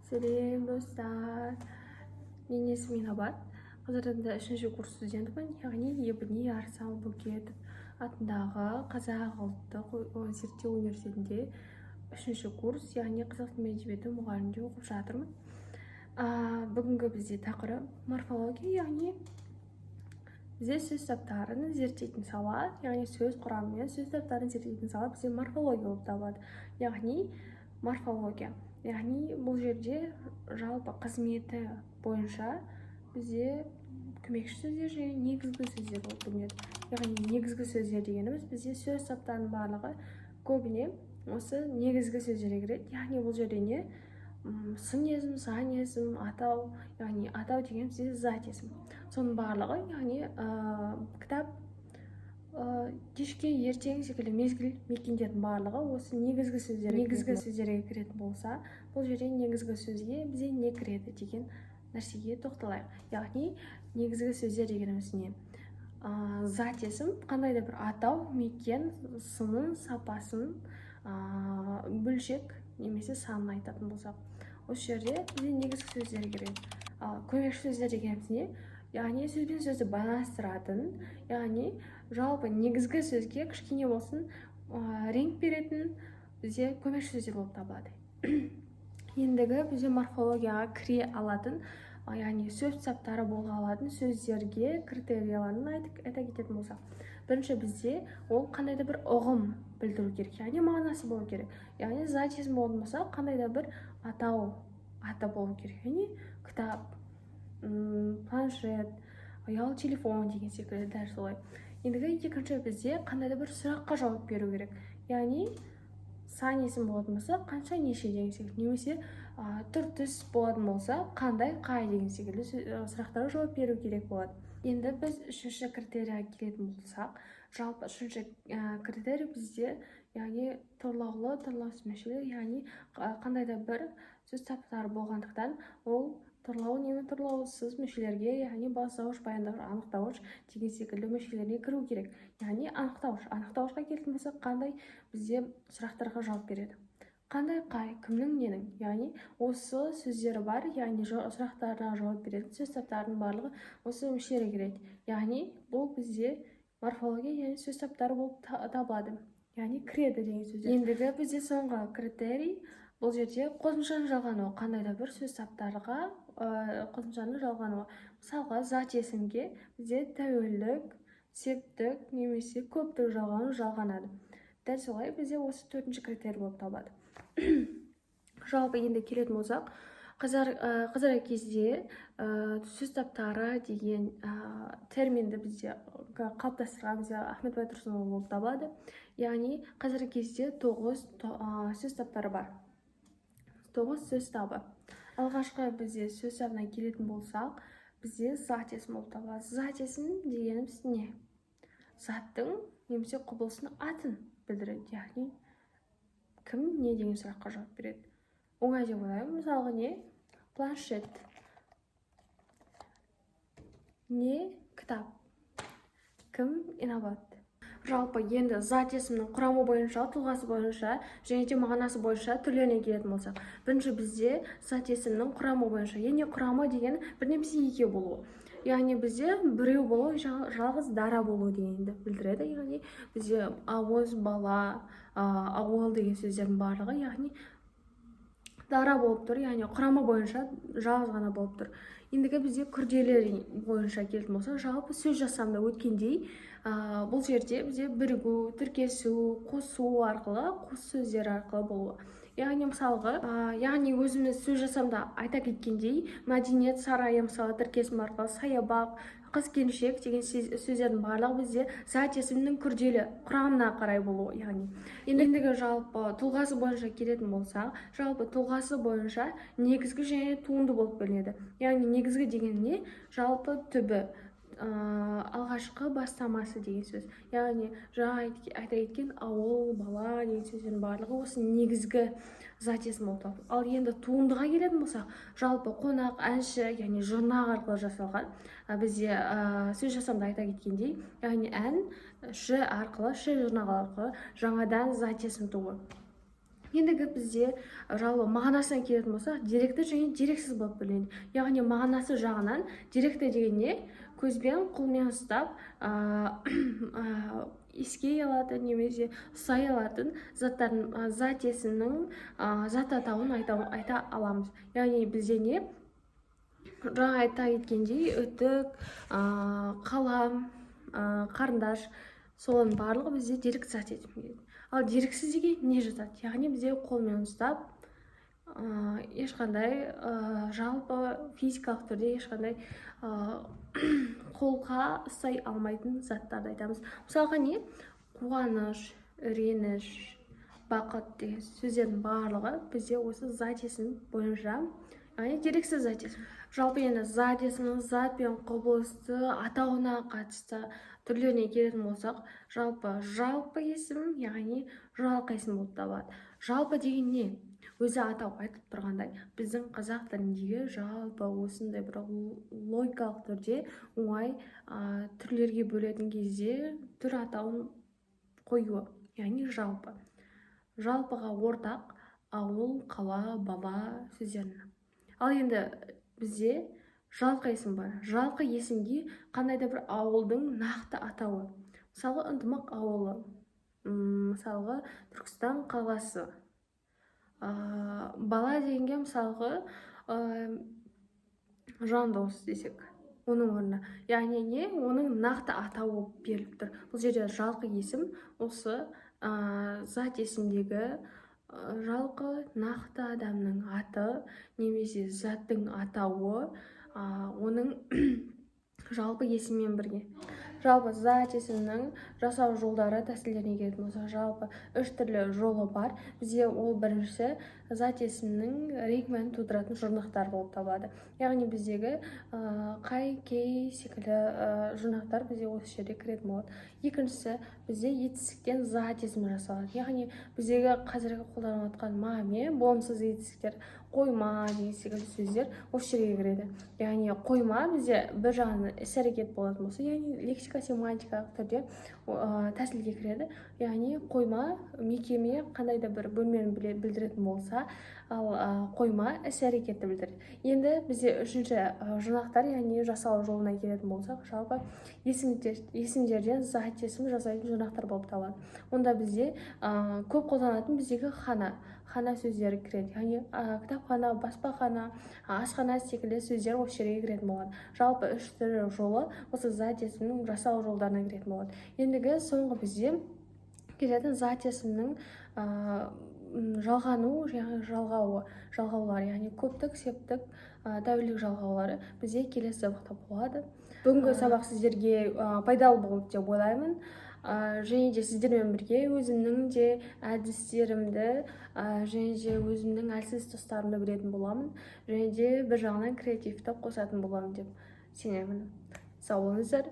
Сәлем достар, мен есімім Инабат. Қазірде 3-ші курс студентімін, яғни Ибни Арсал Бөкетов атындағы Қазақ ұлттық зерттеу университетінде 3-ші курс, яғни қазақ тілі мен әдебиеті мұғалімінде оқып жатырмын. Бүгінгі бізде тақырып морфология, яғни бізде сөз таптарын зерттейтін сала, яғни сөз құрамы мен сөз таптарын зерттейтін сала бізде морфология болып табылады. Яғни морфология. Яғни бұл жерде жалпы қызметі бойынша бізде көмекші сөздер және негізгі сөздер болып бөлінеді. Яғни негізгі сөздер дегеніміз бізде сөз таптарының барлығы көбіне осы негізгі сөздерге кіреді. Яғни бұл жерде не? Сын есім, сан есім, атау, яғни атау деген бізде зат есім. Соның барлығы, яғни кітап кешке, ертең секілді мезгіл мекендердің барлығы осы негізгі сөздерге кіретін болса, бұл жерде негізгі сөзге бізде не кіреді деген нәрсеге тоқталайық. Яғни негізгі сөздер дегеніміз не? Зат есім, қандай да бір атау, мекен, сынын, сапасын, бөлшек немесе санын айтатын болсақ, осы жерде бізде негізгі сөздер кіреді. Көмекші сөздер дегеніміз не? Яғни сөз бен сөзді байланыстыратын, яғни жалпы негізгі сөзге кішкене болсын реңк беретін бізде көмекші сөздер болып табылады. Ендігі бізде морфологияға кіре алатын, яғни сөз таптары бола алатын сөздерге критерияларын айта кететін болсақ. Бірінші бізде ол қандай да бір ұғым білдіру керек, яғни мағынасы болу керек. Яғни зат есім болатын болса, қандай да бір атау, аты болу керек. Яғни кітап, планшет, ұялы телефон деген секілді дәл солай. Ендігі екінші бізде қандай да бір сұраққа жауап беру керек. Яғни сан есім болатын болса, қанша, неше деген секілді, немесе түр түс болатын болса, қандай, қай деген секілді сұрақтарға жауап беру керек болады. Енді біз үшінші критерияға келетін болсақ, жалпы үшінші критерий бізде яғни тұрлаулы, тұрлаусыз мүшелер, яғни қандай да бір сөз таптары болғандықтан ол тұрлаулы немесе тұрлаусыз мүшелерге, яғни бастауыш, баяндауыш, анықтауыш деген секілді мүшелеріне кіру керек. Яғни анықтауышқа келетін болсақ, қандай бізде сұрақтарға жауап береді. Қандай, қай, кімнің, ненің, яғни осы сөздері бар, яғни сұрақтарға жауап беретін сөз таптарының барлығы осы мүшелерге кіреді. Яғни бұл бізде морфология, яғни сөз таптары болып табылады. Яғни кіреді деген сөздер. Ендігі бізде соңғы критерий, бұл жерде қосымшаның жалғануы, қандай да бір сөз таптарға қосымшаның жалғануы. Мысалға, зат есімге бізде тәуелдік, септік немесе көптік жалғанады. Дәл солай бізде осы төртінші критерий болып табылады. Жалпы енді келетін болсақ, қазіргі кезде сөз таптары деген терминді бізде қалыптастырған бізде Ахмет Байтұрсынұлы болып табылады. Яғни қазіргі кезде 9 сөз таптары бар. 9 сөз табы. Алғашқы бізде сөз табына келетін болсақ, бізде зат есім болып табылады. Зат есім дегеніміз не? Заттың немесе құбылыстың атын білдіреді. Яғни кім не деген сұраққа жауап береді. Оңай деп ойлаймын. Мысалға не? Планшет. Не? Кітап. Кім? Инабат. Жалпы енді зат есімнің құрамы бойынша, тұлғасы бойынша және де мағынасы бойынша түрлеріне келетін болсақ, бірінші бізде зат есімнің құрамы бойынша, яғни құрамы деген бір немесе екі болуы. Яғни бізде біреу болу, жалғыз дара болу дегенді білдіреді. Яғни бізде ауыз, бала, ауыл деген сөздердің барлығы, яғни дара болып тұр, яғни құрамы бойынша жалғыз ғана болып тұр. Ендігі бізде күрделер бойынша келетін болса, жалпы сөз жасамда өткендей, бұл жерде бізде бірігу, тіркесу, қосу арқылы, қос сөздер арқылы болуы. Яғни мысалғы, яғни өзіміз сөз жасамда айта кеткендей, мәдениет сарайы мысалы тіркесім арқылы, саябақ, қыз-келіншек деген сөздердің барлығы бізде зат есімнің күрделі құрамына қарай болуы. Яғни ендігі жалпы тұлғасы бойынша келетін болсақ, жалпы тұлғасы бойынша негізгі және туынды болып бөлінеді. Яғни негізгі деген не? Жалпы түбі, алғашқы бастамасы деген сөз. Яғни жаңа айта кеткен ауыл, бала деген сөздердің барлығы осы негізгі зат есім болып табылады. Ал енді туындыға келетін болсақ, жалпы қонақ, әнші, яғни жұрнақ арқылы жасалған, бізде сөз жасамда айта кеткендей, яғни ән, жұрнақ арқылы жаңадан зат есім туы. ендігі бізде жалпы мағынасына келетін болсақ, деректі және дерексіз болып бөлінеді. Яғни мағынасы жағынан деректі деген не? Көзбен, қолмен ұстап, иіскей алатын немесе ұстай алатын заттардың зат есімнің зат атауын айта аламыз. Яғни бізде не? Жаңа айта кеткендей, үтік, қалам, қарындаш, солардың барлығы бізде деректі зат етіп келеді. Ал дерексіз деген не жатады? Яғни бізде қолмен ұстап, ешқандай жалпы физикалық түрде ешқандай қолға ұстай алмайтын заттарды айтамыз. Мысалға не? Қуаныш, реніш, бақыт деген сөздердің барлығы бізде осы зат есім бойынша, яғни дерексіз зат есім. Жалпы енді зат есімнің зат пен құбылысты атауына қатысты түрлеріне келетін болсақ, жалпы есім, яғни жалқы есім болып табылады. Жалпы деген не? Өзі атау айтып тұрғандай, біздің қазақ тіліндегі жалпы осындай бір логикалық түрде оңай түрлерге бөлетін кезде түр атауын қоюы, яғни жалпы. Жалпыға ортақ ауыл, қала, бала сөздерін. Ал енді бізде жалқы есім бар. Жалқы есімге қандай да бір ауылдың нақты атауы. Мысалы, Ынтымақ ауылы, мысалғы, Түркістан қаласы. Бала дегенге мысалғы Жандос десек, оның орнына. Яғни не? Оның нақты атауы беріліп тұр. Бұл жерде жалқы есім осы зат есімдегі жалқы нақты адамның аты немесе заттың атауы оның жалпы есіммен бірге. Жалпы зат есімнің жасау жолдары тәсілдеріне келетін болсақ, жалпы 3 түрлі жолы бар. Бізде ол бірінші зат есімнің регмәнін тудыратын жұрнақтар болып табылады. Яғни біздегі қай, кей секілді жұрнақтар бізде осы жерде кіретін болады. Екіншісі, бізде етістіктен зат есімі жасалады. Яғни біздегі қазіргі қолданылып жатқан маме, болымсыз етістіктер, қойма деген секілді сөздер осы жерге кіреді. Яғни қойма бізде бір жағынан іс-әрекет болатын болса, яғни лексика-семантикалық түрде тәсілге кіреді. Яғни қойма мекеме қандай да бір бөлмені білдіретін болса, ал қойма іс-әрекетті білдіреді. Енді бізде үшінші жұрнақтар, яғни жасау жолына келетін болсақ, жалпы есімдерден зат есім жасайтын жұрнақтар болып табылады. Онда бізде көп қолданатын біздегі хана сөздері кіреді. Яғни кітапхана, баспахана, асхана секілді сөздер осы жерге кіретін болады. Жалпы 3 түрлі жолы осы зат есімнің жасау жолдарына кіретін болады. Ендігі соңғы бізде келетін зат есімнің жалғану және жалғаулары, яғни көптік, септік, тәуелдік жалғаулары бізде келесі сабақта болады. Бүгінгі сабақ сіздерге пайдалы болды деп ойлаймын. Және де сіздермен бірге өзімнің де әдістерімді және де өзімнің әлсіз тұстарымды білетін боламын. Және де бір жағынан креативті қосатын боламын деп сенемін. Сау болыңыздар.